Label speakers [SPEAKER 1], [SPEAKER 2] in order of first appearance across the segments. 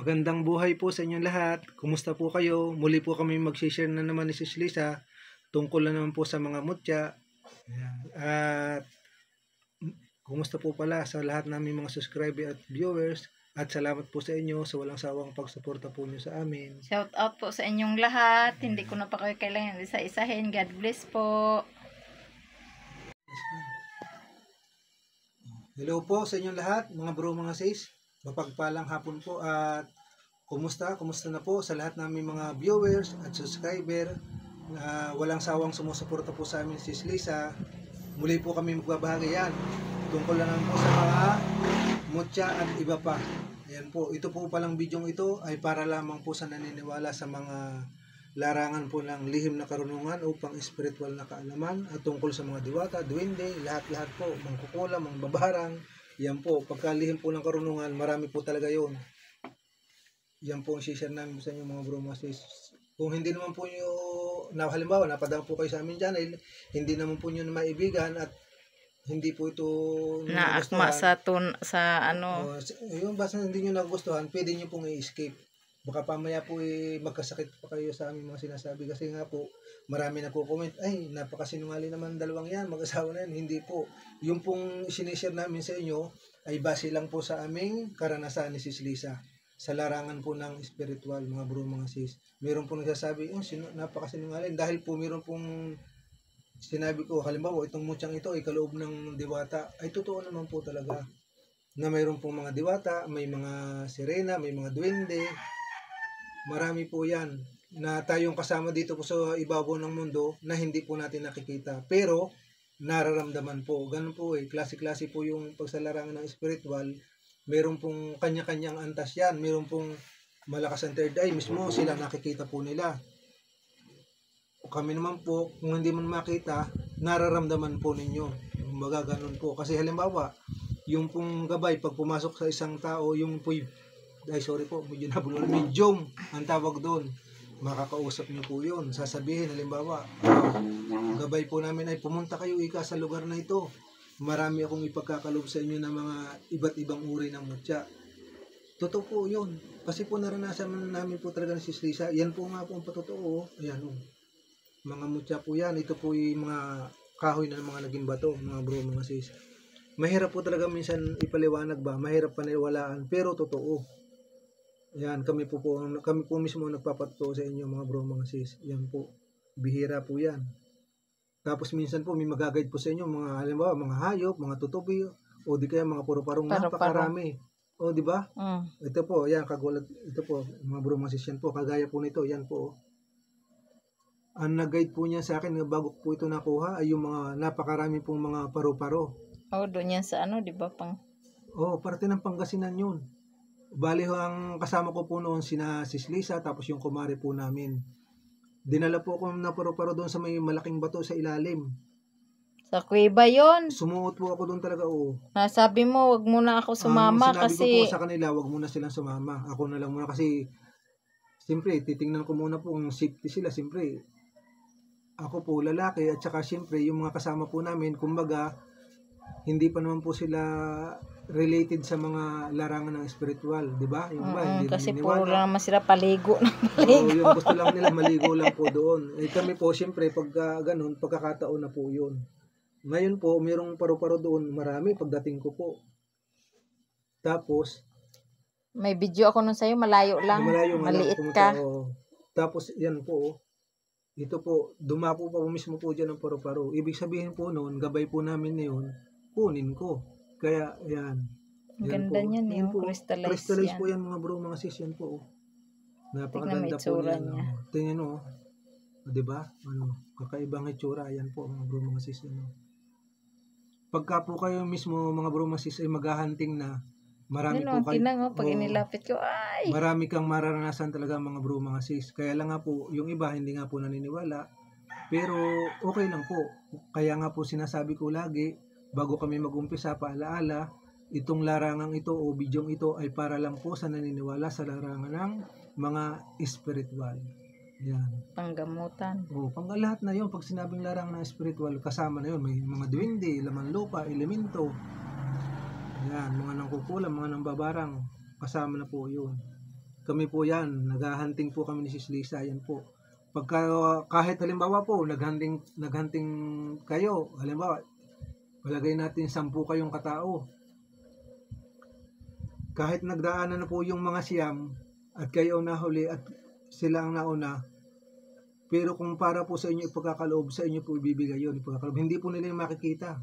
[SPEAKER 1] Magandang buhay po sa inyong lahat. Kumusta po kayo? Muli po kami mag-share na naman ni Sis Lisa tungkol na naman po sa mga mutya. Ayan. At kumusta po pala sa lahat namin mga subscriber at viewers. At salamat po sa inyo sa walang sawang pagsuporta po nyo sa amin.
[SPEAKER 2] Shout out po sa inyong lahat. Hindi ko na pa kayo kailangan isa-isahin. God bless po.
[SPEAKER 1] Hello po sa inyong lahat, mga bro, mga sis. Mapagpalang hapon po at kumusta na po sa lahat namin mga viewers at subscriber na walang sawang sumusuporta po sa amin, Sis Lisa. Muli po kami magbabahagi yan tungkol na naman po sa mga mutya at iba pa. Ayan po, ito po palang bidyong ito ay para lamang po sa naniniwala sa mga larangan po ng lihim na karunungan upang spiritual na kaalaman at tungkol sa mga diwata, duwende, lahat-lahat po, mangkukulam, mangbabarang. Yan po, pagkalihim po ng karunungan, marami po talaga yun. Yan po ang share namin sa inyo mga bro, mga sis. Kung hindi naman po nyo, halimbawa, napadang po kayo sa amin channel, hindi naman po nyo na maibigan at hindi po ito
[SPEAKER 2] Naakma sa ano.
[SPEAKER 1] Yung basta hindi nyo nagustuhan, pwede nyo pong i-escape. Baka pamaya po magkasakit pa kayo sa aming mga sinasabi kasi nga po marami na po comment, ay napakasinungaling naman dalawang yan, mag-asawa na yan. Hindi po. Yung pong sinishare namin sa inyo ay base lang po sa aming karanasan ni Sis Lisa sa larangan po ng spiritual, mga bro, mga sis. Meron po nagsasabi, napakasinungaling dahil po meron pong sinabi ko, halimbawa itong mutyang ito ay kaloob ng diwata, ay totoo naman po talaga na mayroon pong mga diwata, may mga sirena, may mga duwende. Marami po yan na tayong kasama dito po sa ibabaw ng mundo na hindi po natin nakikita. Pero, nararamdaman po. Ganun po klase-klase po yung pagsalarangan ng spiritual. Meron pong kanya-kanyang antas yan. Meron pong malakas ang third eye. Mismo sila nakikita po nila. Kami naman po, kung hindi man makita, nararamdaman po ninyo. Kumbaga ganun po. Kasi halimbawa, yung pong gabay, pag pumasok sa isang tao, yung po medyo nabulol, medium ang tawag doon. Makakausap nyo po yun. Sasabihin, halimbawa, gabay po namin ay pumunta kayo sa lugar na ito. Marami akong ipagkakalob sa inyo ng mga iba't ibang uri ng mutya. Totoo po yun. Kasi po naranasan namin po talaga ni Sis Lisa. Yan po nga po ang patotoo. Ayan o. Mga mutya po yan. Ito po yung mga kahoy ng mga naging bato, mga bro, mga sis. Mahirap po talaga minsan ipaliwanag ba? Mahirap paniwalaan, pero totoo. Yan, kami po mismo nagpapatotoo sa inyo mga bro, mga sis. Yan po. Bihira po yan. Tapos minsan po may mag-guide po sa inyo mga halimbawa, mga hayop, mga tutubi, o di kaya mga puro-parong napakarami. O di ba? Ito po, yan kagulat. Ito po, mga bro, mga sis, yan po. Kagaya po nito, yan po. Ang nag-guide po niya sa akin bago po ito nakuha ay yung mga napakarami pong mga paro-paro.
[SPEAKER 2] Doon yan sa di ba pang?
[SPEAKER 1] Parte ng Pangasinan yun. Bali ang kasama ko po noon sina Sis Lisa, tapos yung kumare po namin. Dinala po ako na paro-paro doon sa may malaking bato sa ilalim.
[SPEAKER 2] Sa kuweba yon.
[SPEAKER 1] Sumuot po ako doon talaga,
[SPEAKER 2] Sabi mo, wag muna ako sumama
[SPEAKER 1] sinabi
[SPEAKER 2] kasi...
[SPEAKER 1] ko po sa kanila, wag muna silang sumama. Ako na lang muna kasi, siyempre, titingnan ko muna po kung safety sila. Siyempre, ako po lalaki at saka siyempre, yung mga kasama po namin, kumbaga, hindi pa naman po sila related sa mga larangan ng spiritual, di ba? Yung ba, hindi
[SPEAKER 2] kasi puro lang naman sila paligo ng paligo.
[SPEAKER 1] Yung gusto lang nila maligo lang po doon. Kami po, siyempre, pag ganun, pagkakataon na po yun. Ngayon po, mayroong paro-paro doon, marami pagdating ko po. Tapos,
[SPEAKER 2] may video ako nun sa'yo, malayo lang. Maliit ka.
[SPEAKER 1] Tapos, yan po, ito po, dumapo pa po mismo po dyan ng paro-paro. Ibig sabihin po noon, gabay po namin na yun, kunin ko. Kaya, yan.
[SPEAKER 2] Ganda niyan, yung crystallize yan.
[SPEAKER 1] Crystallize po yan mga bro, mga sis, yan po. Napakaganda po yan. Tingnan mo, diba? Kakaibang itsura, yan po mga bro, mga sis. Pagka po kayo mismo, mga bro, mga sis, ay maghahunting na, marami po kayo.
[SPEAKER 2] Pag inilapit ko, ay!
[SPEAKER 1] Marami kang mararanasan talaga mga bro, mga sis. Kaya lang nga po, yung iba, hindi nga po naniniwala. Pero, okay lang po. Kaya nga po sinasabi ko lagi, bago kami mag-umpisa, paalaala, itong larangang ito o bidyong ito ay para lang po sa naniniwala sa larangan ng mga spiritual. Yan.
[SPEAKER 2] Panggamutan.
[SPEAKER 1] Lahat na yun. Pag sinabing larangan ng spiritual, kasama na yun. May mga duwende, laman lupa, elemento. Yan, mga nangkukulam, mga nangbabarang. Kasama na po yun. kami po yan, naghahunting po kami ni Sis Lisa, yan po. Pagka, kahit halimbawa po, naghunting kayo, halimbawa, palagay natin 10 kayong katao. Kahit nagdaanan na po yung mga siyam, at kayo nahuli, at sila ang nauna, pero kung para po sa inyo ipagkakaloob, sa inyo po ibibigay yun, ipagkakaloob. Hindi po nila yung makikita.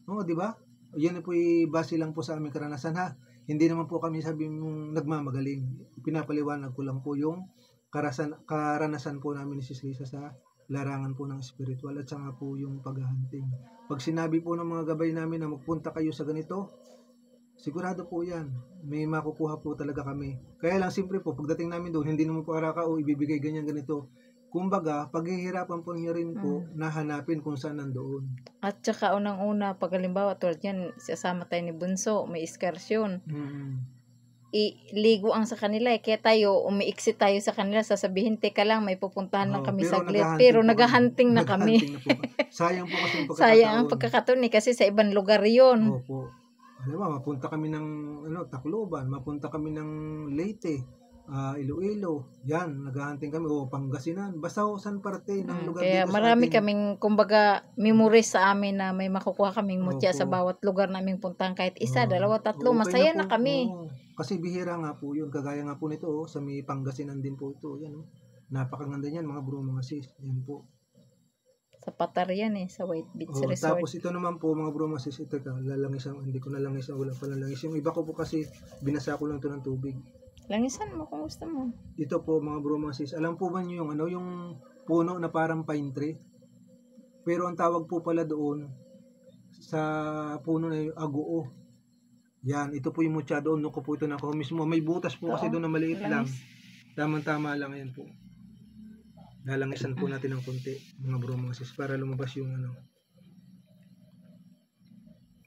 [SPEAKER 1] Oo, di ba? Yan po base lang po sa aming karanasan ha. Hindi naman po kami sabi mong nagmamagaling. Pinapaliwanag ko lang po yung karanasan po namin ni Sis Lisa sa larangan po ng spiritual at saka po yung paghahunting. Pag sinabi po ng mga gabay namin na magpunta kayo sa ganito, sigurado po yan. May makukuha po talaga kami. Kaya lang simple po, pagdating namin doon, hindi naman po araka o ibibigay ganyan ganito. Kumbaga, paghihirapan po niyo rin po na hanapin kung saan nandoon.
[SPEAKER 2] At saka unang-una, pag halimbawa, tulad yan, sasama tayo ni Bunso, may iskarsyon. Iligo ang sa kanila kaya tayo, umiiksi tayo sa kanila, sasabihin, teka lang, may pupuntahan lang kami saglit. Pero naghahunting na kami.
[SPEAKER 1] Sayang po kasi yung pagkakataon.
[SPEAKER 2] Sayang ang pagkakataon kasi sa ibang lugar yon.
[SPEAKER 1] Opo. Halimbawa, mapunta kami ng Tacloban, mapunta kami ng Leyte, Iloilo, yan, naghahunting kami, o Pangasinan, basta saan parte ng lugar
[SPEAKER 2] kaya
[SPEAKER 1] dito
[SPEAKER 2] marami
[SPEAKER 1] sa atin.
[SPEAKER 2] kaming, kumbaga, memories sa amin na may makukuha kaming mutya
[SPEAKER 1] Opo.
[SPEAKER 2] sa bawat lugar naming puntahan, kahit isa,
[SPEAKER 1] Oo.
[SPEAKER 2] dalawa, tatlo,
[SPEAKER 1] Okay
[SPEAKER 2] masaya
[SPEAKER 1] na
[SPEAKER 2] na
[SPEAKER 1] po.
[SPEAKER 2] kami.
[SPEAKER 1] Oo. Kasi bihira nga po yun, kagaya nga po nito, sa may Pangasinan din po ito, yan, napakaganda niyan mga bro, mga sis, yan po.
[SPEAKER 2] Sa Patar yan sa White Beach Resort.
[SPEAKER 1] Tapos ito naman po mga bro, mga sis, ito ka, lalangisan, hindi ko nalangisan, wala pa nalangis. Yung iba ko po kasi, binasa ko lang ito ng tubig.
[SPEAKER 2] Langisan mo kung gusto mo.
[SPEAKER 1] Ito po mga bro, mga sis, alam po ba niyo yung puno na parang pine tree? Pero ang tawag po pala doon sa puno na yung aguo. Yan, ito po yung mutya doon, nung ko po ito nakuha mismo. May butas po kasi doon na maliit lang. Tamang-tama lang yan po. Lalangisan po natin ng konti, mga bro, mga sis, para lumabas yung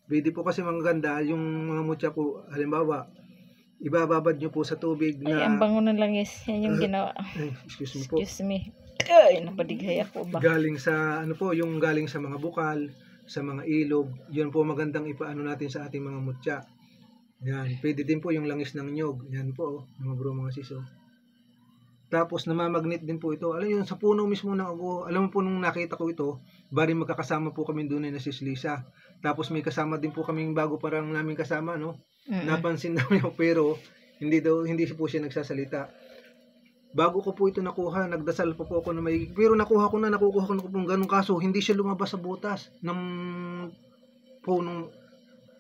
[SPEAKER 1] Pwede po kasi maganda yung mga mutya po, halimbawa, ibababad nyo po sa tubig na...
[SPEAKER 2] Ay, ang bango ng langis. Yan yung ginawa.
[SPEAKER 1] Excuse me po.
[SPEAKER 2] Excuse me. Ay, napadighay ako ba?
[SPEAKER 1] Galing sa, yung galing sa mga bukal, sa mga ilog, yun po magandang ipaano natin sa ating mga mutya. Yan, pwede din po yung langis ng nyog. Yan po, mga bro, mga sis. Tapos namamagnet din po ito. Alam yun, sa puno mismo ng ago, alam mo po nung nakita ko ito, bari magkakasama po kami doon na Sis Lisa. Tapos may kasama din po kaming bago parang namin kasama, no? Napansin namin pero hindi po siya nagsasalita. Bago ko po ito nakuha, nagdasal po ako na may, pero nakuha ko na po ganun, kaso hindi siya lumabas sa butas ng punong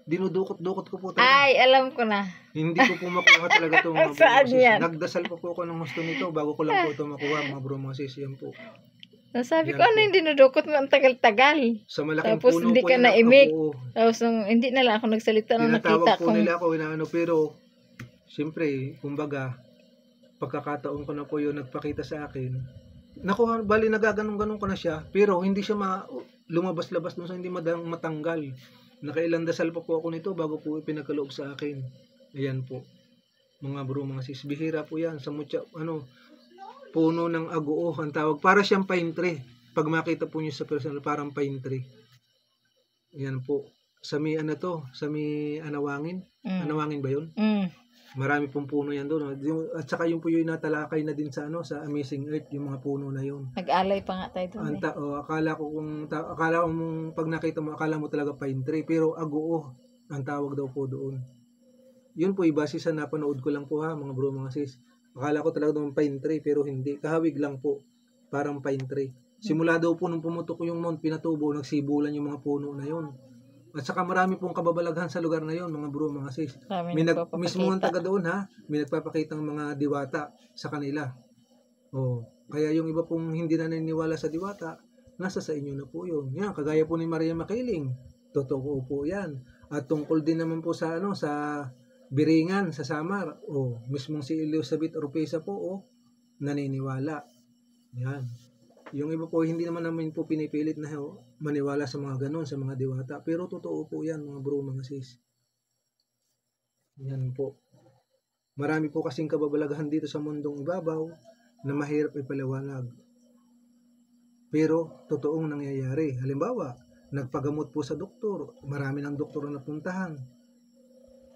[SPEAKER 1] dinudukot-dukot ko po talaga.
[SPEAKER 2] Ay, alam ko na.
[SPEAKER 1] Hindi ko po makuha talaga ito mga
[SPEAKER 2] Saan
[SPEAKER 1] bro,
[SPEAKER 2] yan?
[SPEAKER 1] Nagdasal po ako ng gusto nito bago ko lang po ito makuha mga bro, mga sis. Yan po.
[SPEAKER 2] Sabi
[SPEAKER 1] Yan
[SPEAKER 2] ko, ano
[SPEAKER 1] po.
[SPEAKER 2] yung dinudukot mo ang tagal-tagal?
[SPEAKER 1] Sa malaking
[SPEAKER 2] Tapos
[SPEAKER 1] puno
[SPEAKER 2] hindi
[SPEAKER 1] po
[SPEAKER 2] ka
[SPEAKER 1] yan,
[SPEAKER 2] naimik.
[SPEAKER 1] oo.
[SPEAKER 2] Tapos hindi na lang ako nagsalita nung
[SPEAKER 1] Tinatawag
[SPEAKER 2] nakita
[SPEAKER 1] po
[SPEAKER 2] kong...
[SPEAKER 1] nila ako pero siyempre, kumbaga, pagkakataon ko na po yun nagpakita sa akin. Nakuha, bali nagaganong-ganong ko na siya, pero hindi siya lumabas-labas doon sa hindi matanggal. Nakailang dasal pa po ako nito bago po ipinagkaloob sa akin. Ayan po. Mga bro, mga sis, bihira po yan. Sa mutya, puno ng aguo ang tawag. Para siyang pine tree. Pag makita po niyo sa personal, parang pine tree. Ayan po. Sa may sa may Anawangin. Anawangin ba yun? Marami pong puno yan doon. At saka yung po yung natalakay na din sa sa Amazing Earth, yung mga puno na yun.
[SPEAKER 2] Nag-alay pa nga tayo doon.
[SPEAKER 1] Akala ko pag nakita mo, akala mo talaga pine tree, pero aguo ang tawag daw po doon. Yun po, ibase sa napanood ko lang po mga bro, mga sis. Akala ko talaga doon pine tree, pero hindi. Kahawig lang po. Parang pine tree. Simula daw po nung pumutok yung Mount Pinatubo, nagsibulan yung mga puno na yun. At saka marami pong kababalaghan sa lugar na yon, mga bro, mga sis. Mismo ang taga doon may nagpapakitang mga diwata sa kanila. Kaya yung iba pong hindi na naniniwala sa diwata, nasa sa inyo na po yun. Yan, kagaya po ni Maria Makiling. Totoo po yan. At tungkol din naman po sa sa Biringan, sa Samar. Mismong si Elizabeth Oropesa po, naniniwala. Yan. Yung iba po, hindi naman namin po pinipilit na maniwala sa mga ganon, sa mga diwata. Pero totoo po yan, mga bro, mga sis. Yan po. Marami po kasing kababalaghan dito sa mundong ibabaw na mahirap ipaliwanag. Pero, totoong nangyayari. Halimbawa, nagpagamot po sa doktor. Marami ng doktor na napuntahan.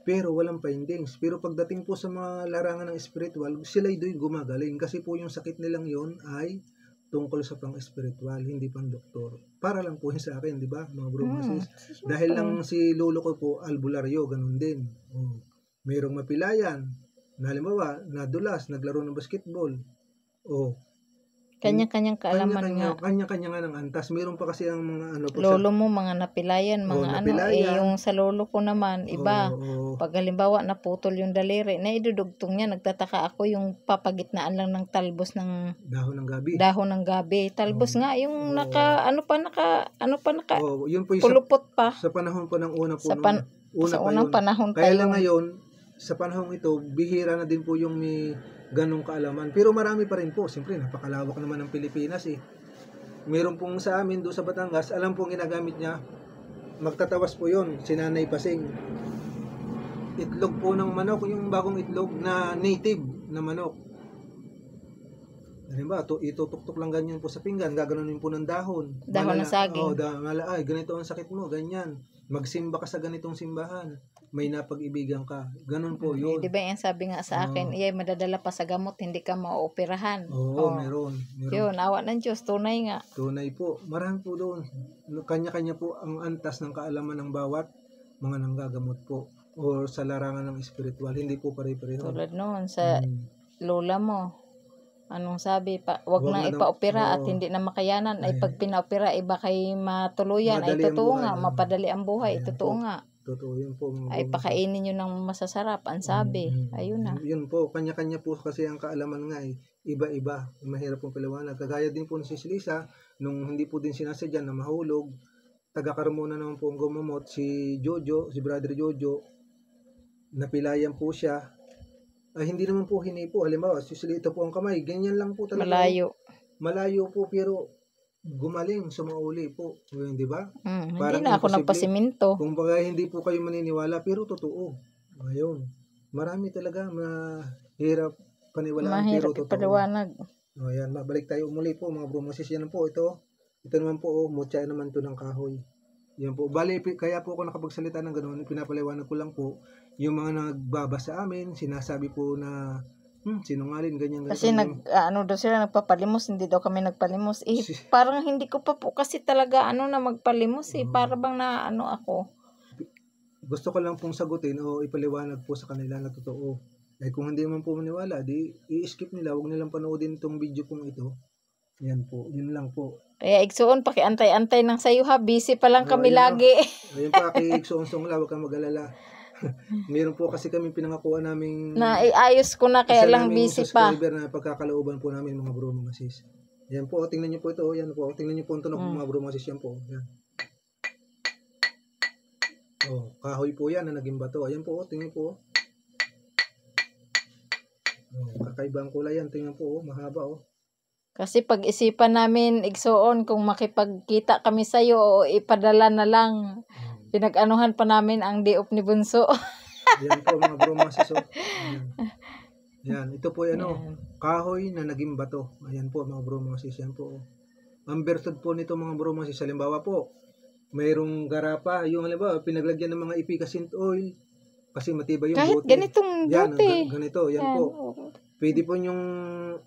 [SPEAKER 1] pero walang findings. Pero pagdating po sa mga larangan ng spiritual, sila'y do'y gumagaling. Kasi po yung sakit nilang yon ay tungkol sa pang-spiritual, hindi pang doktor. Para lang po yun sa akin, di ba, mga bro, mga sis? Dahil lang si lolo ko po, albularyo, ganun din. Oh. Mayroong mapilayan, na halimbawa, nadulas, naglaro ng basketball. Oh.
[SPEAKER 2] Kanya-kanyang kaalaman nga.
[SPEAKER 1] Kanya-kanya nga ng antas. Meron pa kasi ang mga ano po
[SPEAKER 2] Lolo mo, mga napilayan, mga
[SPEAKER 1] napilayan.
[SPEAKER 2] yung sa lolo ko naman, iba. Pag halimbawa naputol yung daliri, naidudugtong niya, nagtataka ako yung papagitnaan lang ng talbos ng dahon ng gabi. Talbos nga, yung
[SPEAKER 1] yun po yung
[SPEAKER 2] pulupot pa.
[SPEAKER 1] Sa panahon po ng una po.
[SPEAKER 2] Sa unang panahon pa
[SPEAKER 1] Kaya lang ngayon, sa panahon ito, bihira na din po yung may ganong kaalaman. Pero marami pa rin po. Siyempre, napakalawak naman ng Pilipinas eh. Meron pong sa amin doon sa Batangas, alam pong ginagamit niya, magtatawas po yun, si Nanay Pasing. Itlog po ng manok, yung bagong itlog na native na manok. Halimbawa, itutok-tok lang ganyan po sa pinggan, gaganunin po ng dahon.
[SPEAKER 2] Dahon ng saging.
[SPEAKER 1] Ay, ganito ang sakit mo, ganyan. Magsimba ka sa ganitong simbahan. May napag-ibigan ka. Ganun po yun.
[SPEAKER 2] Di ba yung sabi nga sa akin, madadala pa sa gamot, hindi ka mauoperahan.
[SPEAKER 1] Meron.
[SPEAKER 2] Yun, awa ng Diyos, tunay nga.
[SPEAKER 1] Tunay po. Marami po doon. Kanya-kanya po ang antas ng kaalaman ng bawat mga nanggagamot po. O sa larangan ng spiritual. Hindi po pare-pareho.
[SPEAKER 2] Tulad noon, sa lola mo, anong sabi, wag na ipa-opera at hindi na makayanan. Ay pag pina-opera, iba kay matuluyan. Ay totoo nga, mapadali ang buhay. Totoo nga.
[SPEAKER 1] Totoo yun po.
[SPEAKER 2] Ay pakainin nyo ng masasarap, ang sabi. Ayun na.
[SPEAKER 1] Yun po, kanya-kanya po kasi ang kaalaman nga ay iba-iba. Mahirap pong paliwanag. Kagaya din po ni Sis Lisa, nung hindi po din sinasadya na mahulog, taga-Carmona naman po ang gumamot, si Jojo, si Brother Jojo, napilayan po siya. Ay hindi naman po hinipo. Halimbawa, sisilito po ang kamay. Ganyan lang po talaga. Malayo po, pero gumaling, sumauli po. Di ba?
[SPEAKER 2] Hindi na ako nagpasiminto.
[SPEAKER 1] Kung baga hindi po kayo maniniwala, pero totoo. Ayun. Marami talaga mahirap paniwalaan, pero totoo.
[SPEAKER 2] Paliwanag.
[SPEAKER 1] Ayan, mabalik tayo muli po mga bro. Yan po ito. Ito naman po, mutya naman to ng kahoy. Yan po. Bali, kaya po ako nakapagsalita ng gano'n, pinapaliwanag ko lang po, yung mga nagbabasa amin, sinasabi po na sinungaling, ganyan.
[SPEAKER 2] Kasi daw sila nagpapalimos, hindi daw kami nagpalimos. Parang hindi ko pa po kasi talaga na magpalimos para bang ako.
[SPEAKER 1] Gusto ko lang pong sagutin o ipaliwanag po sa kanila na totoo. Ay kung hindi man po maniwala, di i-skip nila, huwag nilang panoodin itong video pong ito. Yan po, yun lang po.
[SPEAKER 2] Kaya Igsoon, pakiantay-antay ng sayo ha, busy pa lang kami lagi.
[SPEAKER 1] Ayun pa, kay Igsoon lang, huwag kang mag-alala. Meron po kasi kami pinangakuan naming
[SPEAKER 2] na iayos ko na, kaya lang busy pa.
[SPEAKER 1] Na pagkakalooban po namin mga bro, mga sis. Yan po, tingnan niyo po ito. Yan po, tingnan niyo po ang tunog mga bro, mga sis. Yan po. Yan. Kahoy po yan na naging bato. Ayan po, tingnan po. Kakaibang kulay yan. Tingnan po, mahaba.
[SPEAKER 2] Kasi pag-isipan namin, Igsoon, kung makipagkita kami sa'yo o ipadala na lang. Pinag-anuhan pa namin ang day-off ni Bunso.
[SPEAKER 1] Yan po mga bro, mga sis. Yan, ito po kahoy na naging bato. Ayan po mga bro, mga sis. Yan po. Ang bertud po nito mga bro, mga sis. Halimbawa po, mayroong garapa. Yung halimbawa, pinaglagyan ng mga ipicacint oil. Kasi matibay yung
[SPEAKER 2] kahit
[SPEAKER 1] bote.
[SPEAKER 2] Ganitong bote.
[SPEAKER 1] Ganito, yan po. Pwede po yung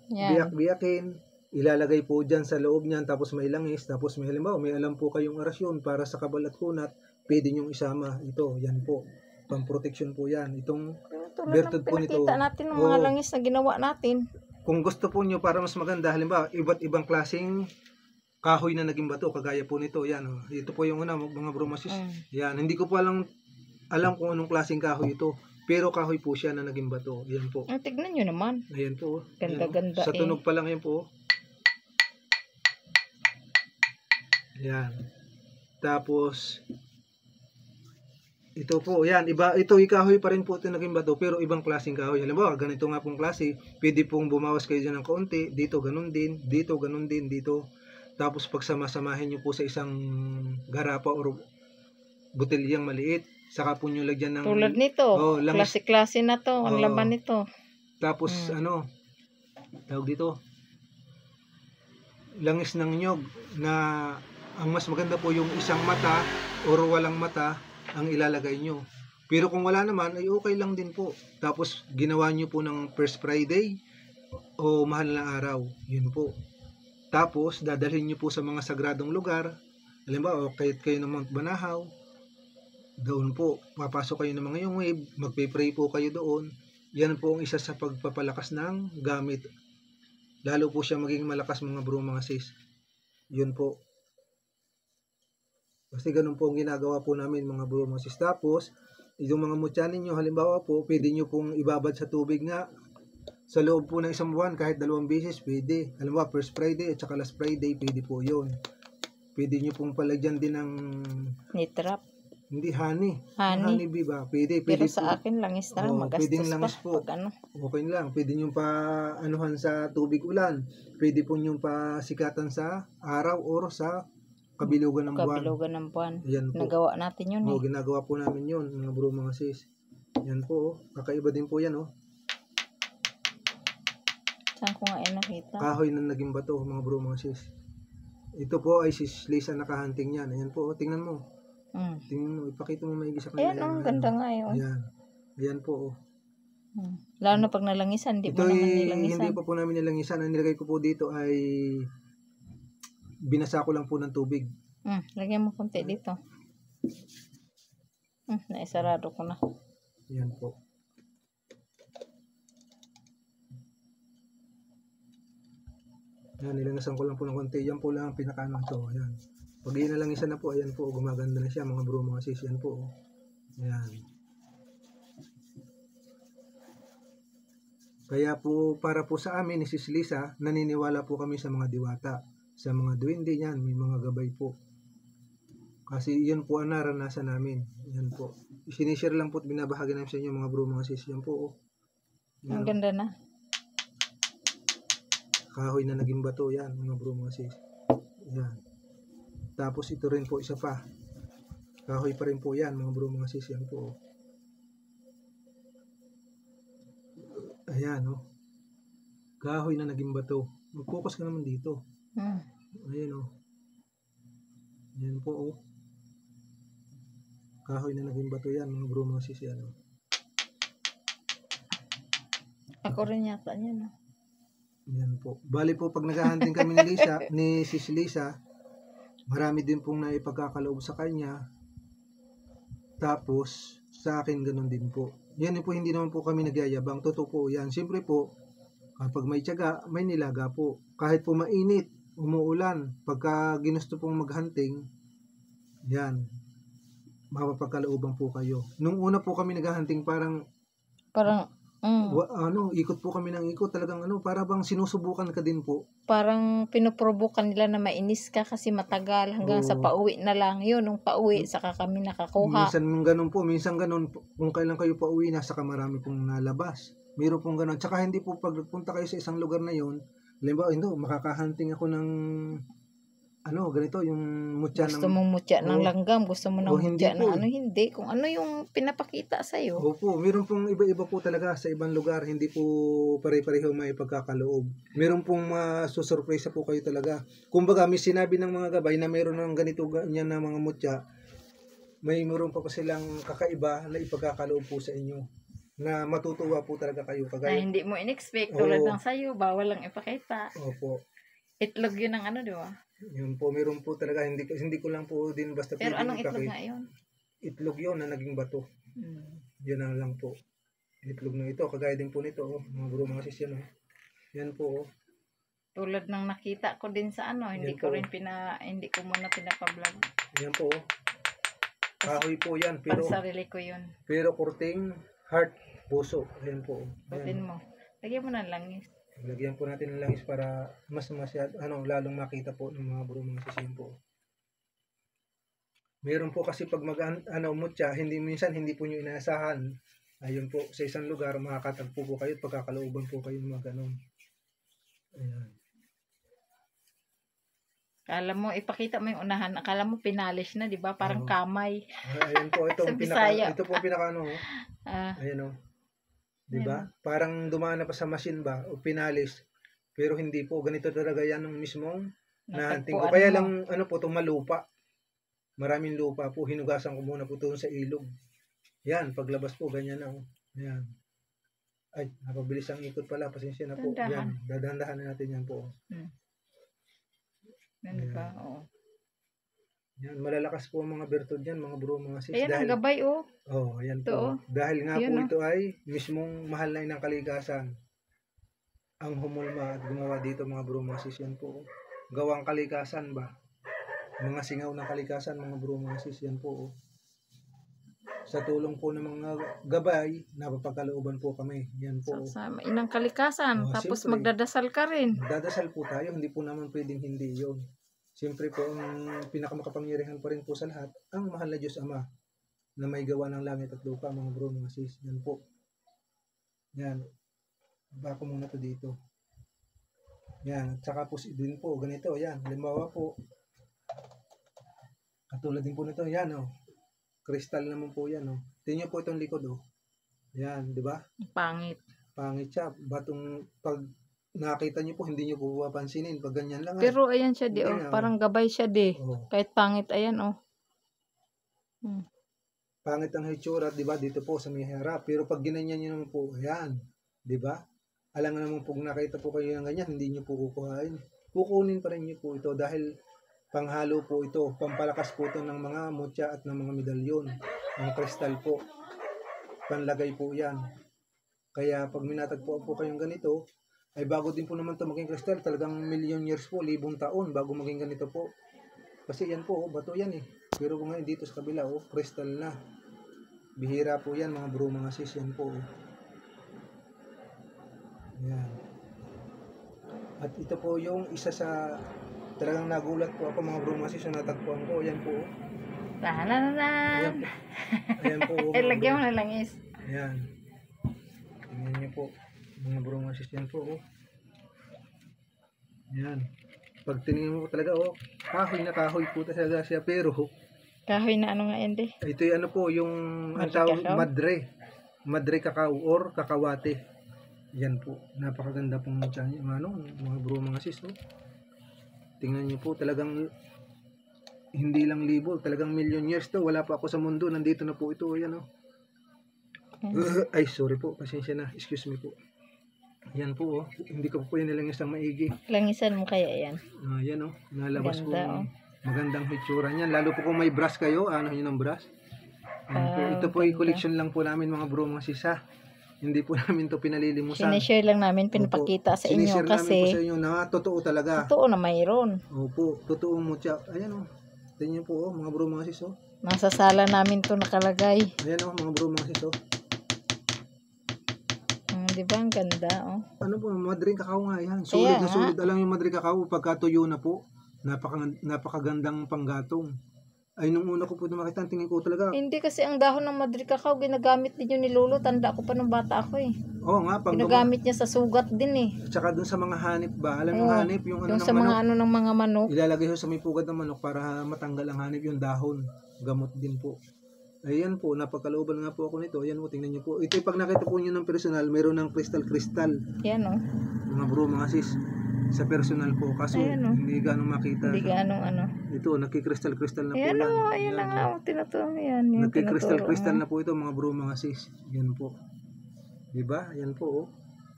[SPEAKER 1] biyak-biyakin. Ilalagay po dyan sa loob niyan, tapos may langis, tapos may halimbawa, may alam po kayong orasyon para sa kabal at kunat, pwede nyong isama ito. Yan po. Pang-protection po yan. Itong bertud po nito.
[SPEAKER 2] Pinakita natin ng mga langis na ginawa natin.
[SPEAKER 1] Kung gusto po nyo para mas maganda, halimbawa, iba't ibang klaseng kahoy na naging bato, kagaya po nito. Yan. Ito po yung mga bromasis. Yan. Hindi ko po alam kung anong klaseng kahoy ito. Pero kahoy po siya na naging bato. Yan po.
[SPEAKER 2] Tignan nyo naman.
[SPEAKER 1] Ayan po.
[SPEAKER 2] Ganda-ganda
[SPEAKER 1] Sa tunog pa lang yan po. Yan. Tapos, ito po, yan, ito ikahoy pa rin po ito naging bato, pero ibang klaseng kahoy. Halimbawa, ganito nga pong klase, pwede pong bumawas kayo dyan ng kaunti, dito ganun din, dito ganun din, dito. Tapos pagsama-samahin nyo po sa isang garapa o botelyang maliit, saka po nyo lagyan ng...
[SPEAKER 2] Tulad nito, klase-klase na to, ang laman nito.
[SPEAKER 1] Tapos, tawag dito, langis ng nyog na ang mas maganda po yung isang mata or walang mata ang ilalagay nyo. Pero kung wala naman, ay okay lang din po. Tapos, ginawa nyo po ng First Friday o mahal na araw. Yun po. Tapos, dadalhin nyo po sa mga sagradong lugar. Halimbawa, kahit kayo ng Mount Banahaw, doon po, papasok kayo ng mga yung wave, magpe-pray po kayo doon. Yan po ang isa sa pagpapalakas ng gamit. Lalo po siya maging malakas mga bro, mga sis. Yun po. Kasi ganun po ang ginagawa po namin mga bro, mga sis. Tapos, yung mga mutya ninyo, halimbawa po, pwede nyo pong ibabad sa tubig nga sa loob po ng isang buwan, kahit 2 beses, pwede. Halimbawa, First Friday at saka Last Friday, pwede po yun. Pwede nyo pong palagyan din ng
[SPEAKER 2] Nitrap.
[SPEAKER 1] hindi, honey.
[SPEAKER 2] Honey.
[SPEAKER 1] Honey bee ba? Pwede.
[SPEAKER 2] Pero
[SPEAKER 1] Pwede
[SPEAKER 2] sa
[SPEAKER 1] po.
[SPEAKER 2] akin, langis na lang.
[SPEAKER 1] Oo, pwedeng
[SPEAKER 2] Magastos pa.
[SPEAKER 1] langis po.
[SPEAKER 2] Pag ano.
[SPEAKER 1] Okay lang. Pwede nyo pa anuhan sa tubig ulan. Pwede po nyo pa sikatan sa araw or sa kabilugan ng buwan.
[SPEAKER 2] Kabilugan ng buwan.
[SPEAKER 1] Yan po.
[SPEAKER 2] Nagawa natin yun
[SPEAKER 1] Oo, ginagawa po namin yun, mga bro, mga sis. Yan po, oh. Kakaiba din po yan, oh.
[SPEAKER 2] Saan ko nga nakita?
[SPEAKER 1] Kahoy na naging bato, mga bro, mga sis. Ito po ay sis Lisa nakahunting yan. Ayan po, oh. Tingnan mo. Tingnan mo, ipakita mo maigi sa kanila.
[SPEAKER 2] Ayan, oh, ganda nga yun.
[SPEAKER 1] Ayan. Ayan po, oh.
[SPEAKER 2] Lalo na pag nalangisan, hindi mo
[SPEAKER 1] Ito
[SPEAKER 2] naman nilangisan.
[SPEAKER 1] hindi pa po namin nilangisan. Ang nilagay ko po dito ay binasa ko lang po ng tubig.
[SPEAKER 2] Lagyan mo konti dito. Naisarado ko na.
[SPEAKER 1] Yan po. Yan, nilangasan ko lang po ng konti. Yan po lang ang pinakaano ito. Ayan. Pag inalangisan na po, ayan po, gumaganda na siya mga bro, mga sis. Yan po. Ayan. Kaya po, para po sa amin ni Sis Lisa, naniniwala po kami sa mga diwata. Sa mga duwende yan, may mga gabay po. Kasi yun po ang naranasan namin. Yan po. Sinishare lang po at binabahagi namin sa inyo mga bro, mga sis. Yan po. Oh. Yan.
[SPEAKER 2] Ang ganda na.
[SPEAKER 1] Kahoy na naging bato yan, mga bro, mga sis. Yan. Tapos ito rin po, isa pa. Kahoy pa rin po yan, mga bro, mga sis. Yan po. Ayan, oh. Kahoy na naging bato. Mag-focus ka naman dito. Ayan, oh. Ayan po, oh. Kahoy na naging bato yan, mga bro, mga sis. Yan, oh.
[SPEAKER 2] Ako rin yata yan, oh.
[SPEAKER 1] Yan po. Bali po, pag naghahunting kami ni Lisa, ni Sis Lisa, marami din pong naipagkakaloob sa kanya. Tapos, sa akin ganun din po. Yan po, hindi naman po kami nagyayabang. Totoo po yan. Siyempre po, kapag may tiyaga, may nilaga po. Kahit po mainit, umuulan, pagka ginusto pong maghunting, yan, mapapagkalooban po kayo. Nung una po kami naghahunting, parang ikot po kami ng ikot. Talagang para bang sinusubukan ka din po.
[SPEAKER 2] Parang pinuprovokan nila na mainis ka kasi matagal hanggang sa pauwi na lang. Yun, nung pauwi, saka kami nakakuha.
[SPEAKER 1] Minsan ganun po, minsan ganun. Kung kailan kayo pauwi na, saka marami pong nalabas. Meron pong ganun. Tsaka hindi po pag punta kayo sa isang lugar na yun, halimbawa, makakahunting ako ng ganito, yung mutya
[SPEAKER 2] gusto mong mutya ng langgam, gusto mo ng mutya ng hindi. Kung ano yung pinapakita sa'yo.
[SPEAKER 1] Opo, meron pong iba-iba po talaga sa ibang lugar. Hindi po pare-pareho may pagkakaloob. Meron pong masusurpresa po kayo talaga. Kumbaga, may sinabi ng mga gabay na meron ng ganito ganyan na mga mutya. Meron pa silang kakaiba na ipagkakaloob po sa inyo. Na matutuwa po talaga kayo.
[SPEAKER 2] Na hindi mo in-expect. Tulad ng sa'yo, bawal lang ipakita.
[SPEAKER 1] Opo.
[SPEAKER 2] Itlog yun ang di ba?
[SPEAKER 1] Yun po, meron po talaga, hindi ko lang po din basta
[SPEAKER 2] pero anong itlog nga yun?
[SPEAKER 1] Itlog yun na naging bato. Yun na lang po. Itlog na ito, kagaya din po nito, mga bro, mga sis yan, oh. Yan po, oh.
[SPEAKER 2] Tulad ng nakita ko din sa hindi ko muna pinapablog.
[SPEAKER 1] Yan po, oh. Kahoy po yan, pero
[SPEAKER 2] pansarili ko yun.
[SPEAKER 1] Pero kurting heart, puso. Yan po, oh.
[SPEAKER 2] Putin mo. Lagyan mo ng langis.
[SPEAKER 1] Lagyan po natin ng langis para mas lalong makita po ng mga bro, mga sis po. Meron po kasi pag mutya, minsan hindi po nyo inaasahan. Ayun po, sa isang lugar, makakatagpo po kayo at pagkakalooban po kayo ng mga ganun. Ayan.
[SPEAKER 2] Akala mo, ipakita mo yung unahan. Akala mo, pinalish na, di ba? Parang kamay.
[SPEAKER 1] Ayan po, ito po pinaka ayan, oh. Diba? Parang dumaan na pa sa machine ba o pinalis. Pero hindi po, ganito talaga yan ng mismong nahanting ko. Kaya lang tumalupa. Maraming lupa po, hinugasan ko muna po doon sa ilog. Yan, paglabas po, ganyan na. Oh. Yan. Ay, napabilis ang ikot pala. Pasensya na po.
[SPEAKER 2] Dandahan.
[SPEAKER 1] Yan, dadandahan na natin yan po.
[SPEAKER 2] Ano ba? Oo.
[SPEAKER 1] Yan, malalakas po ang mga bertod yan, mga bro, mga sis.
[SPEAKER 2] Ayan ang gabay, oh.
[SPEAKER 1] Oh, ayan
[SPEAKER 2] Ito,
[SPEAKER 1] po.
[SPEAKER 2] oh.
[SPEAKER 1] Dahil nga
[SPEAKER 2] Ayan,
[SPEAKER 1] po
[SPEAKER 2] oh.
[SPEAKER 1] ito ay mismong mahal na inang kalikasan. Ang humulma at gumawa dito, mga bro, mga sis. Yan po. Gawang kalikasan ba? Mga singaw ng kalikasan, mga bro, mga sis. Yan po. Oh. Sa tulong po ng mga gabay, napapagkalooban po kami. Yan po.
[SPEAKER 2] Sa inang kalikasan.
[SPEAKER 1] Oh,
[SPEAKER 2] Tapos
[SPEAKER 1] siyempre,
[SPEAKER 2] magdadasal ka rin.
[SPEAKER 1] magdadasal po tayo. Hindi po naman pwedeng hindi yun. Siyempre po, ang pinakamakapangyarihan pa rin po sa lahat, ang mahal na Diyos Ama na may gawa ng langit at lupa, mga bro, mga sis. Yan po. Yan. Bako muna to dito. Yan. At saka po din po, ganito. Yan. Halimbawa po, katulad din po nito. Yan, oh. Kristal naman po yan, oh. Tingnan po itong likod, oh. Yan, di ba?
[SPEAKER 2] Pangit.
[SPEAKER 1] Pangit siya. Batong pag nakita niyo po, hindi niyo po papansinin. Pag ganyan lang.
[SPEAKER 2] Pero ayan siya, di, oh. Parang gabay siya, di.
[SPEAKER 1] Oh.
[SPEAKER 2] Kahit pangit, ayan, oh.
[SPEAKER 1] Pangit ang hitsura, di ba? Dito po sa may harap. Pero pag ginanyan niyo naman po, ayan. Di ba? Alam nga naman pag nakita po kayo ng ganyan, hindi niyo po kukuhain. Kukunin pa rin niyo po ito dahil panghalo po ito. Pampalakas po ito ng mga mutya at ng mga medalyon. Ang kristal po. Panlagay po yan. Kaya pag minatagpuan po kayong ganito, ay bago din po naman ito maging kristal. Talagang million years po, 1,000 taon bago maging ganito po. Kasi yan po, bato yan eh. Pero kung ngayon dito sa kabila, oh, kristal na. Bihira po yan, mga bro, mga sis, yan po. Yan. At ito po yung isa sa talagang nagulat po ako, mga bro, mga sis, na natagpuan ko. Yan po.
[SPEAKER 2] Tahanan.
[SPEAKER 1] Ayan po. Ayan po.
[SPEAKER 2] Lagyan mo na lang is.
[SPEAKER 1] Ayan. Tingnan niyo po. Mga bro, mga sis, yan po. Oh. Ayan. Pag tinignan mo po talaga, oh, kahoy na kahoy po talaga siya. Pero,
[SPEAKER 2] kahoy na ano nga yun, di?
[SPEAKER 1] ito yung ano po, yung ang tawag, madre. Madre cacao or kakawate. Yan po. Napakaganda pong mga bro, mga sis. Oh. Tingnan niyo po, talagang hindi lang libo, talagang million years to. Wala pa ako sa mundo, nandito na po ito. Ayan, oh. Ay, sorry po, pasensya na. Excuse me po. Yan po, oh. Hindi ko po yan nilangisan maigi.
[SPEAKER 2] Langisan mo kaya yan?
[SPEAKER 1] Yan, oh. Nalabas po.
[SPEAKER 2] Ganda, oh.
[SPEAKER 1] Magandang hitsura niyan. Lalo po kung may brush kayo, ano yun ang brush? Yan po. Ito po ay collection lang po namin, mga bro, mga sisa. Hindi po namin to pinalilimusan.
[SPEAKER 2] Sinishare lang namin, pinapakita sa inyo
[SPEAKER 1] Sinishare
[SPEAKER 2] kasi
[SPEAKER 1] namin po sa inyo na totoo talaga.
[SPEAKER 2] totoo na mayroon.
[SPEAKER 1] Opo, totoo mo siya. Ayan, oh. Tingnan po, oh, mga bro, mga sis, oh.
[SPEAKER 2] Nasa sala namin to nakalagay.
[SPEAKER 1] Ayan, oh, mga bro, mga sis, oh.
[SPEAKER 2] Di ba ang ganda, oh.
[SPEAKER 1] Ano po, madring kakao nga yan. Sulit na sulit. Alam yung madring kakao, pagkatuyo na po, napakagandang panggatong. Ay, nung una ko po makita, tingin ko talaga.
[SPEAKER 2] Hindi kasi ang dahon ng madre cacao, ginagamit din yun ni Lolo. Tanda ko pa nung bata ako eh.
[SPEAKER 1] Oo nga,
[SPEAKER 2] ginagamit niya sa sugat din eh.
[SPEAKER 1] Tsaka dun sa mga hanip ba? Alam yung hanip, yung ano ng
[SPEAKER 2] sa
[SPEAKER 1] manok.
[SPEAKER 2] mga ano ng mga manok.
[SPEAKER 1] Ilalagay ho sa may pugad ng manok para matanggal ang hanip yung dahon. Gamot din po. Ayan po, napagkalooban nga po ako nito. Ayan po, tingnan niyo po. Ito pag nakita po niyo ng personal, mayroon ng crystal.
[SPEAKER 2] Yan oh.
[SPEAKER 1] Mga bro, mga sis. Sa personal po. Kaso
[SPEAKER 2] ayan, oh.
[SPEAKER 1] hindi ganong makita.
[SPEAKER 2] Hindi ganong ano.
[SPEAKER 1] Ito, nagkikristal na po yan.
[SPEAKER 2] Ayan na nga, tinuturo yan.
[SPEAKER 1] Nagkikristal na po ito, mga bro, mga sis. Yan po. Diba? Yan po, oh.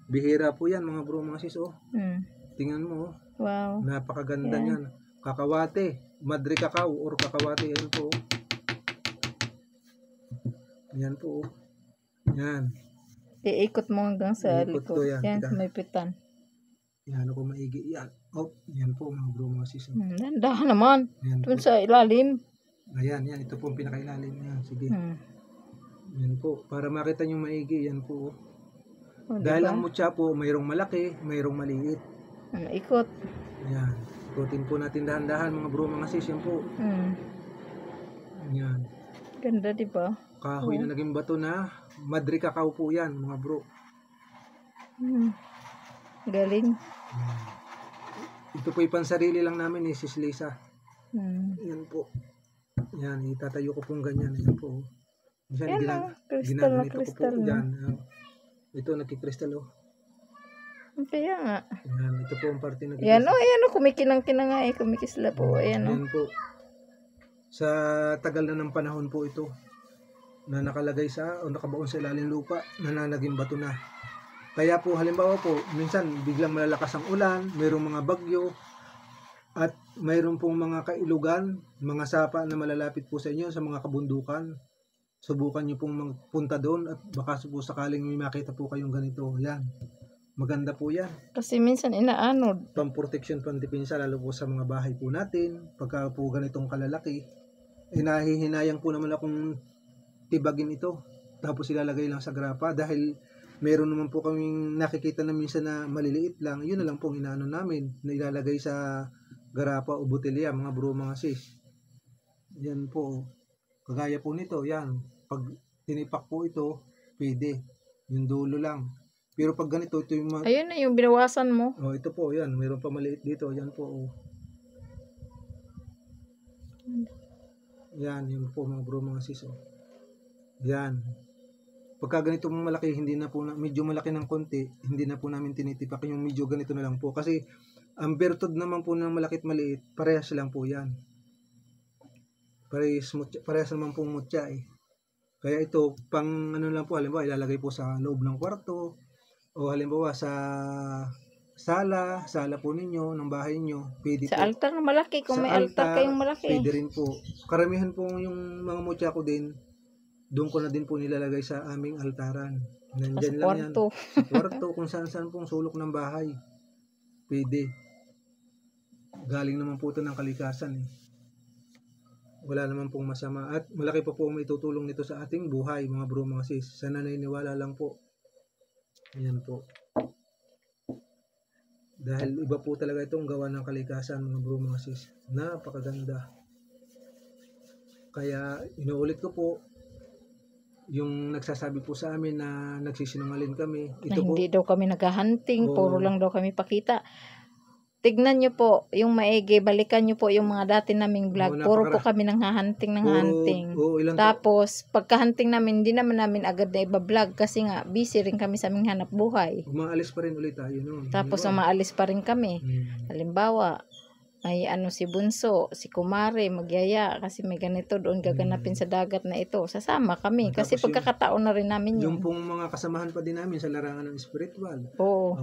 [SPEAKER 1] Bihira po yan, mga bro, mga sis, oh. Tingnan mo, oh.
[SPEAKER 2] Wow.
[SPEAKER 1] Napakaganda niyan. Kakawate. Madre cacao or kakawate. Yan po, oh. Yan po, oh. Yan.
[SPEAKER 2] Iikot mo hanggang sa likod. Yan, may pitan.
[SPEAKER 1] Yan ako maigi. Yan. Oh, yan po, mga bro, mga sis.
[SPEAKER 2] Dahan naman. Doon sa ilalim.
[SPEAKER 1] Ayan, yan. Ito po ang pinakailalim. Yan, sige. Yan po. Para makita nyo maigi, yan po. Dahil ang mutya po, mayroong malaki, mayroong maliit.
[SPEAKER 2] Ikot.
[SPEAKER 1] Yan. Ikutin po natin dahan-dahan, mga bro, mga sis. Yan po. Yan.
[SPEAKER 2] Ganda, diba?
[SPEAKER 1] Kahoy na naging bato na madre cacao po yan, mga bro.
[SPEAKER 2] Galing.
[SPEAKER 1] Ito po pansarili lang namin, Sis Lisa. Yan po. Yan, itatayo ko pong ganyan. Yan po. Yan,
[SPEAKER 2] kristal
[SPEAKER 1] ko po. Yan. Ito, nagkikristal, oh.
[SPEAKER 2] Kaya nga.
[SPEAKER 1] Yan, ito po ang parte na
[SPEAKER 2] yan, oh, ayan, oh, kumikinang-kinang nga, eh, kumikisla po. Ayan, oh.
[SPEAKER 1] Yan po. Sa tagal na ng panahon po ito. na nakalagay sa o nakabaon sa ilalim lupa na naging bato na. Kaya po halimbawa po, minsan biglang malalakas ang ulan, mayroong mga bagyo, at mayroon pong mga kailugan, mga sapa na malalapit po sa inyo sa mga kabundukan. Subukan nyo pong magpunta doon at baka po sakaling may makita po kayong ganito. Yan. Maganda po yan.
[SPEAKER 2] Kasi minsan inaanod.
[SPEAKER 1] Pamproteksyon, pandepensa, lalo po sa mga bahay po natin. Pagka po ganitong kalalaki, nahihinayang po naman akong tibagin ito. Tapos ilalagay lang sa grapa dahil meron naman po kaming nakikita na minsan na maliliit lang. Yun na lang pong inaano namin na ilalagay sa garapa o botelya, mga bro, mga sis. Yan po. Kagaya po nito, yan. Pag tinipak po ito, pwede. Yung dulo lang. Pero pag ganito, ito yung
[SPEAKER 2] ayun na yung binawasan mo.
[SPEAKER 1] Oh, ito po, yan. Mayroon pa maliit dito. Yan po. Oh. Yan, yun po mga bro, mga sis. Oh. Yan. Pagka ganito malaki, hindi na po medyo malaki ng konti, hindi na po namin tinitipak. Yung medyo ganito na lang po. Kasi ang bertod naman po ng malaki at maliit, parehas lang po yan. Parehas naman pong mutya eh. Kaya ito, pang ano lang po, halimbawa ilalagay po sa loob ng kwarto, o halimbawa sa sala po ninyo, ng bahay nyo, pwede
[SPEAKER 2] Sa
[SPEAKER 1] po.
[SPEAKER 2] altar na malaki, kung
[SPEAKER 1] Sa
[SPEAKER 2] may altar kayong malaki.
[SPEAKER 1] Pwede rin po. Karamihan po yung mga mutya ko din, doon ko na din po nilalagay sa aming altaran. Nandyan lang yan. Sa kwarto, kung saan pong sulok ng bahay. Pwede. Galing naman po ito ng kalikasan eh. Wala naman pong masama. At malaki pa po ang maitutulong nito sa ating buhay, mga bro, mga sis. Sa naniniwala lang po. Ayan po. Dahil iba po talaga itong gawa ng kalikasan, mga bro, mga sis. Napakaganda. Kaya inuulit ko po, yung nagsasabi po sa amin na nagsisinungaling kami.
[SPEAKER 2] Ito na hindi daw kami naghahunting, puro lang daw kami pakita. Tignan nyo po, yung maigi, balikan nyo po yung mga dati naming vlog. Puro po kami nang hunting. Tapos, pagka-hunting namin, hindi naman namin agad na iba-vlog kasi nga, busy rin kami sa aming hanap buhay.
[SPEAKER 1] Umaalis pa rin ulit tayo noon.
[SPEAKER 2] Tapos, umaalis pa rin kami. Halimbawa, may si Bunso, si Kumare, magyaya kasi may ganito doon gaganapin sa dagat na ito. Sasama kami kasi pagkakataon na rin namin yun.
[SPEAKER 1] Yung pong mga kasamahan pa din namin sa larangan ng spiritual.
[SPEAKER 2] Oo.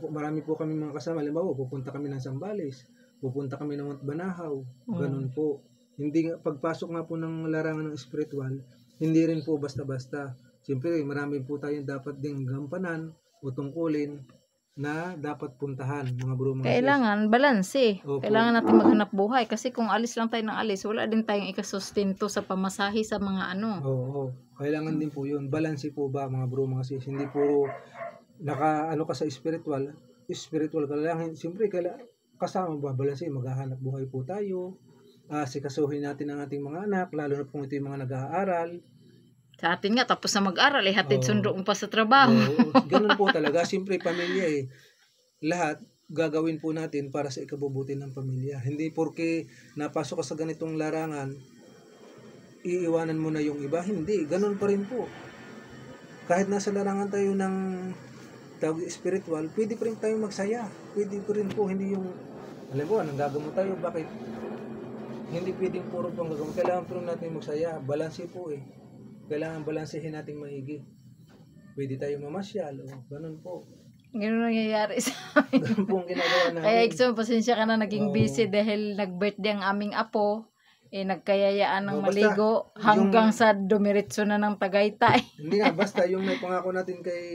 [SPEAKER 1] Marami po kami mga kasama. Halimbawa, pupunta kami ng Zambales, pupunta kami ng Mount Banahaw, ganun po. Hindi pagpasok nga po ng larangan ng spiritual, hindi rin po basta-basta. Siyempre, marami po tayong dapat ding gampanan o tungkulin na dapat puntahan, mga bro, mga
[SPEAKER 2] kailangan balanse. Kailangan natin maghanap buhay kasi kung alis lang tayo ng alis, wala din tayong ikasustento sa pamasahe sa mga ano.
[SPEAKER 1] Oo. Kailangan din po yun. Balanse po ba, mga bro, mga sis? Hindi puro ano ka sa spiritual ka lang. Siyempre, kasama ba balanse? Maghahanap buhay po tayo. Sikasuhin natin ang ating mga anak, lalo na po ito yung mga nag-aaral.
[SPEAKER 2] Sa atin nga, tapos na mag-aral, hatid sundo mo pa sa trabaho.
[SPEAKER 1] Ganun po talaga. Siyempre, pamilya lahat gagawin po natin para sa ikabubuti ng pamilya. Hindi porke napasok ka sa ganitong larangan, iiwanan mo na yung iba. Hindi. Ganun pa rin po. Kahit nasa larangan tayo ng spiritual, pwede pa rin tayong magsaya. Pwede pa rin po. Hindi yung, alam mo, nanggagamot tayo. Bakit? Hindi pwedeng puro pang gagamot. Kailangan po natin magsaya. Balanse po kailangan balansehin nating maigi. Pwede tayo mamasyal o ganun po.
[SPEAKER 2] Ganun nangyayari sa amin.
[SPEAKER 1] Ganun po ang ginagawa namin.
[SPEAKER 2] Kaya pasensya ka na naging busy dahil nag-birthday ang aming apo. Nagkayayaan ng maligo hanggang sa dumiretso na ng Tagaytay.
[SPEAKER 1] Hindi nga, basta yung may pangako natin kay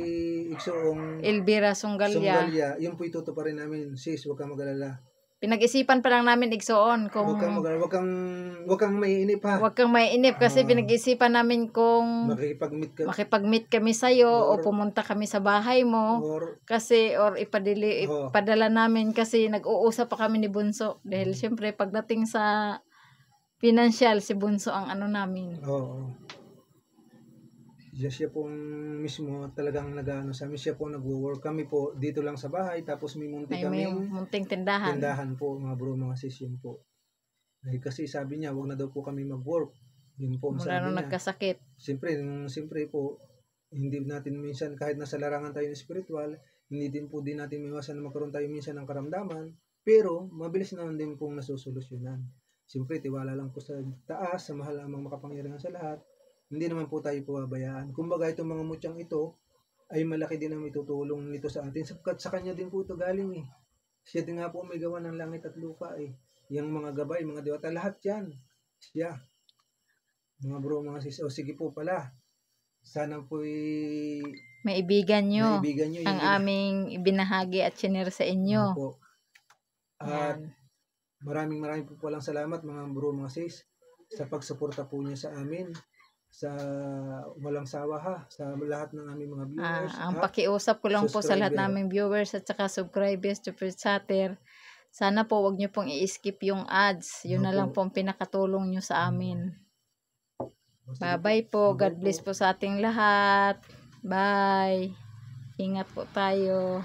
[SPEAKER 1] Iksoong
[SPEAKER 2] Elvira Sunggalya,
[SPEAKER 1] yun po itutuparin namin. Sis, huwag kang mag-alala.
[SPEAKER 2] Pinag-isipan pa lang namin Igsoon kung
[SPEAKER 1] wag kang maiinip ha.
[SPEAKER 2] Wag kang maiinip kasi pinag-isipan namin kung makipag-meet kami sa iyo o pumunta kami sa bahay mo kasi ipadala namin kasi nag-uusap pa kami ni Bunso dahil syempre pagdating sa financial si Bunso ang ano namin.
[SPEAKER 1] Oo. Siya pong mismo talagang nag-ano sa amin, siya po nagwo-work. Kami po dito lang sa bahay tapos may
[SPEAKER 2] munting tindahan.
[SPEAKER 1] Tindahan po, mga bro, mga sis, yun po. Kasi sabi niya, wag na daw po kami mag-work. Yun po ang sabi niya.
[SPEAKER 2] Nagkasakit.
[SPEAKER 1] Siyempre po, hindi natin minsan, kahit nasa larangan tayo ng spiritual, hindi din natin maiwasan na magkaroon tayo minsan ng karamdaman, pero mabilis naman din pong nasusolusyonan. Siyempre, tiwala lang po sa taas, sa mahal amang makapangyarihan sa lahat. hindi naman po tayo pababayaan. Kumbaga itong mga mutyang ito ay malaki din ang itutulong nito sa atin. Sapagkat sa kanya din po ito galing eh. Siya din nga po may gawa ng langit at lupa eh. Yung mga gabay, mga diwata, lahat yan. Siya. Mga bro, mga sis. O sige po pala. Sana po
[SPEAKER 2] maibigan nyo
[SPEAKER 1] yung
[SPEAKER 2] ang aming ibinahagi at sinir sa inyo.
[SPEAKER 1] po. At maraming po palang salamat mga bro, mga sis, sa pagsuporta po niya sa amin, sa walang sawa ha, sa lahat ng aming mga viewers.
[SPEAKER 2] Ang pakiusap ko lang po sa lahat
[SPEAKER 1] subscriber.
[SPEAKER 2] naming viewers at saka subscribers to Chatter, sana po wag nyo pong i-skip yung ads. Yun na lang po ang pinakatulong nyo sa amin. Bye-bye po. God bless po sa ating lahat. Bye. Ingat po tayo.